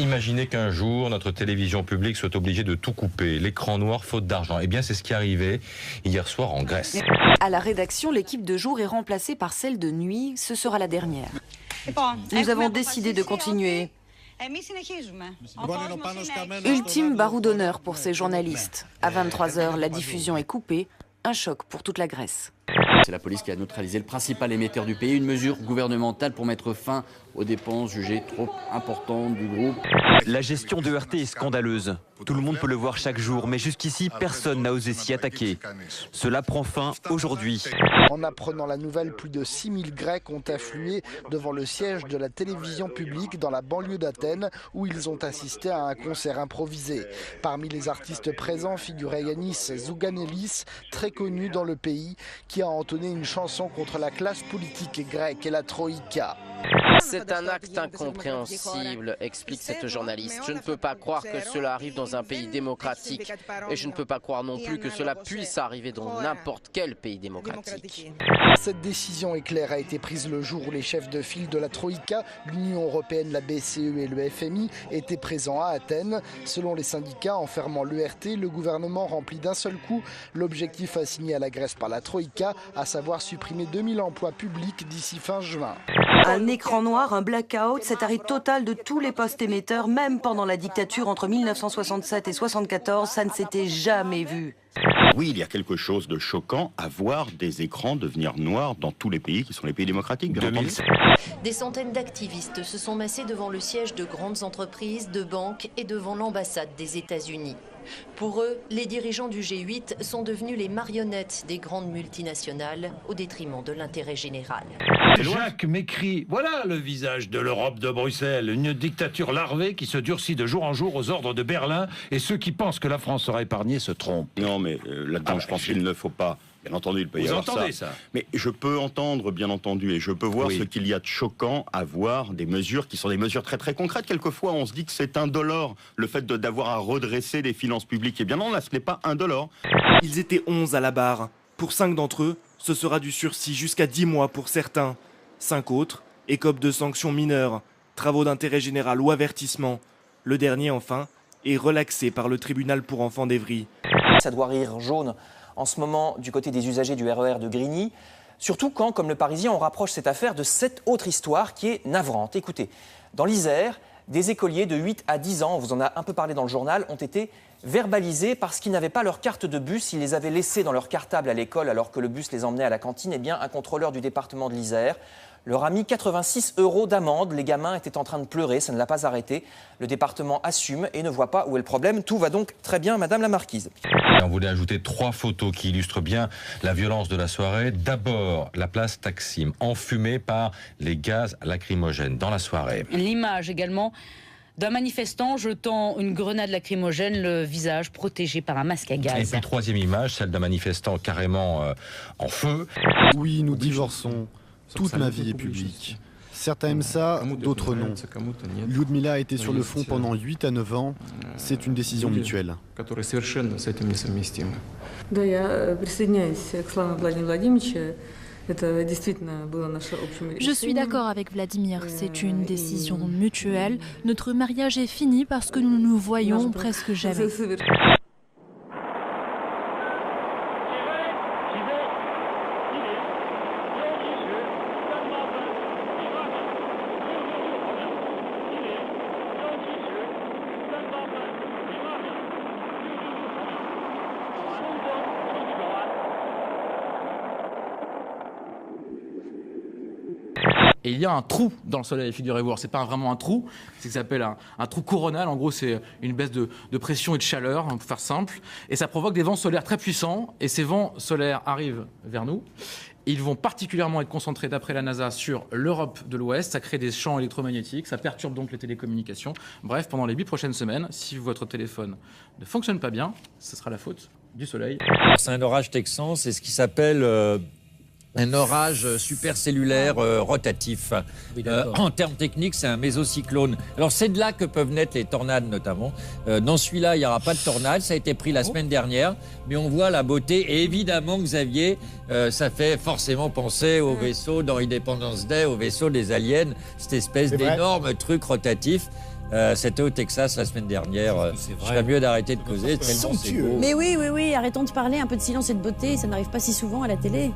Imaginez qu'un jour, notre télévision publique soit obligée de tout couper, l'écran noir faute d'argent. Eh bien, c'est ce qui est arrivé hier soir en Grèce. À la rédaction, l'équipe de jour est remplacée par celle de nuit. Ce sera la dernière. Nous avons décidé de continuer. Ultime barreau d'honneur pour ces journalistes. À 23 h, la diffusion est coupée. Un choc pour toute la Grèce. C'est la police qui a neutralisé le principal émetteur du pays, une mesure gouvernementale pour mettre fin aux dépenses jugées trop importantes du groupe. La gestion de RT est scandaleuse. Tout le monde peut le voir chaque jour, mais jusqu'ici, personne n'a osé s'y attaquer. Cela prend fin aujourd'hui. En apprenant la nouvelle, plus de 6000 Grecs ont afflué devant le siège de la télévision publique dans la banlieue d'Athènes, où ils ont assisté à un concert improvisé. Parmi les artistes présents figurait Yanis Zouganelis, très connu dans le pays, qui a entonné une chanson contre la classe politique grecque et la Troïka. C'est un acte incompréhensible, explique cette journaliste. Je ne peux pas croire que cela arrive dans un pays démocratique. Et je ne peux pas croire non plus que cela puisse arriver dans n'importe quel pays démocratique. Cette décision éclair a été prise le jour où les chefs de file de la Troïka, l'Union européenne, la BCE et le FMI étaient présents à Athènes. Selon les syndicats, en fermant l'ERT, le gouvernement remplit d'un seul coup l'objectif assigné à la Grèce par la Troïka, à savoir supprimer 2000 emplois publics d'ici fin juin. Un écran noir, un blackout, cet arrêt total de tous les postes émetteurs, même pendant la dictature entre 1967 et 1974, ça ne s'était jamais vu. Oui, il y a quelque chose de choquant à voir des écrans devenir noirs dans tous les pays qui sont les pays démocratiques, bien entendu. Des centaines d'activistes se sont massés devant le siège de grandes entreprises, de banques et devant l'ambassade des États-Unis. Pour eux, les dirigeants du G8 sont devenus les marionnettes des grandes multinationales au détriment de l'intérêt général. Jacques m'écrit, voilà le visage de l'Europe de Bruxelles, une dictature larvée qui se durcit de jour en jour aux ordres de Berlin, et ceux qui pensent que la France sera épargnée se trompent. Non, mais là-dedans, je pense qu'il ne faut pas. Bien entendu, il peut y avoir ça. Mais je peux entendre, bien entendu, et je peux voir ce qu'il y a de choquant à voir des mesures qui sont des mesures très très concrètes. Quelquefois, on se dit que c'est indolore, le fait d'avoir à redresser les finances publiques. Eh bien non, là, ce n'est pas indolore. Ils étaient 11 à la barre. Pour 5 d'entre eux, ce sera du sursis jusqu'à 10 mois pour certains. 5 autres écopent de sanctions mineures, travaux d'intérêt général ou avertissement. Le dernier, enfin, est relaxé par le tribunal pour enfants d'Evry. Ça doit rire jaune en ce moment du côté des usagers du RER de Grigny, surtout quand, comme le Parisien, on rapproche cette affaire de cette autre histoire qui est navrante. Écoutez, dans l'Isère, des écoliers de 8 à 10 ans, on vous en a un peu parlé dans le journal, ont été verbalisés parce qu'ils n'avaient pas leur carte de bus. Ils les avaient laissés dans leur cartable à l'école alors que le bus les emmenait à la cantine. Eh bien, un contrôleur du département de l'Isère leur a mis 86 € d'amende. Les gamins étaient en train de pleurer, ça ne l'a pas arrêté. Le département assume et ne voit pas où est le problème. Tout va donc très bien, Madame la Marquise. On voulait ajouter 3 photos qui illustrent bien la violence de la soirée. D'abord, la place Taksim, enfumée par les gaz lacrymogènes dans la soirée. L'image également d'un manifestant jetant une grenade lacrymogène, le visage protégé par un masque à gaz. Et puis 3e image, celle d'un manifestant carrément en feu. Oui, nous divorçons. Toute ma vie est publique. Certains aiment ça, d'autres non. Lyudmila a été sur le front pendant 8 à 9 ans. C'est une décision mutuelle. Je suis d'accord avec Vladimir, c'est une décision mutuelle. Notre mariage est fini parce que nous nous voyons presque jamais. Et il y a un trou dans le soleil, figurez-vous. C'est pas vraiment un trou, c'est ce qui s'appelle un trou coronal. En gros, c'est une baisse de pression et de chaleur, pour faire simple. Et ça provoque des vents solaires très puissants. Et ces vents solaires arrivent vers nous. Ils vont particulièrement être concentrés, d'après la NASA, sur l'Europe de l'Ouest. Ça crée des champs électromagnétiques, ça perturbe donc les télécommunications. Bref, pendant les 8 prochaines semaines, si votre téléphone ne fonctionne pas bien, ce sera la faute du soleil. C'est un orage texan, c'est ce qui s'appelle un orage supercellulaire rotatif. Oui, en termes techniques, c'est un mésocyclone. Alors, c'est de là que peuvent naître les tornades, notamment. Dans celui-là, il n'y aura pas de tornade. Ça a été pris la semaine dernière. Mais on voit la beauté. Et évidemment, Xavier, ça fait forcément penser au vaisseau dans Independence Day, au vaisseau des aliens, cette espèce d'énorme truc rotatif. C'était au Texas la semaine dernière. Je ferais mieux d'arrêter de causer. Tellement c'est beau. Mais oui, arrêtons de parler, un peu de silence et de beauté, ça n'arrive pas si souvent à la télé.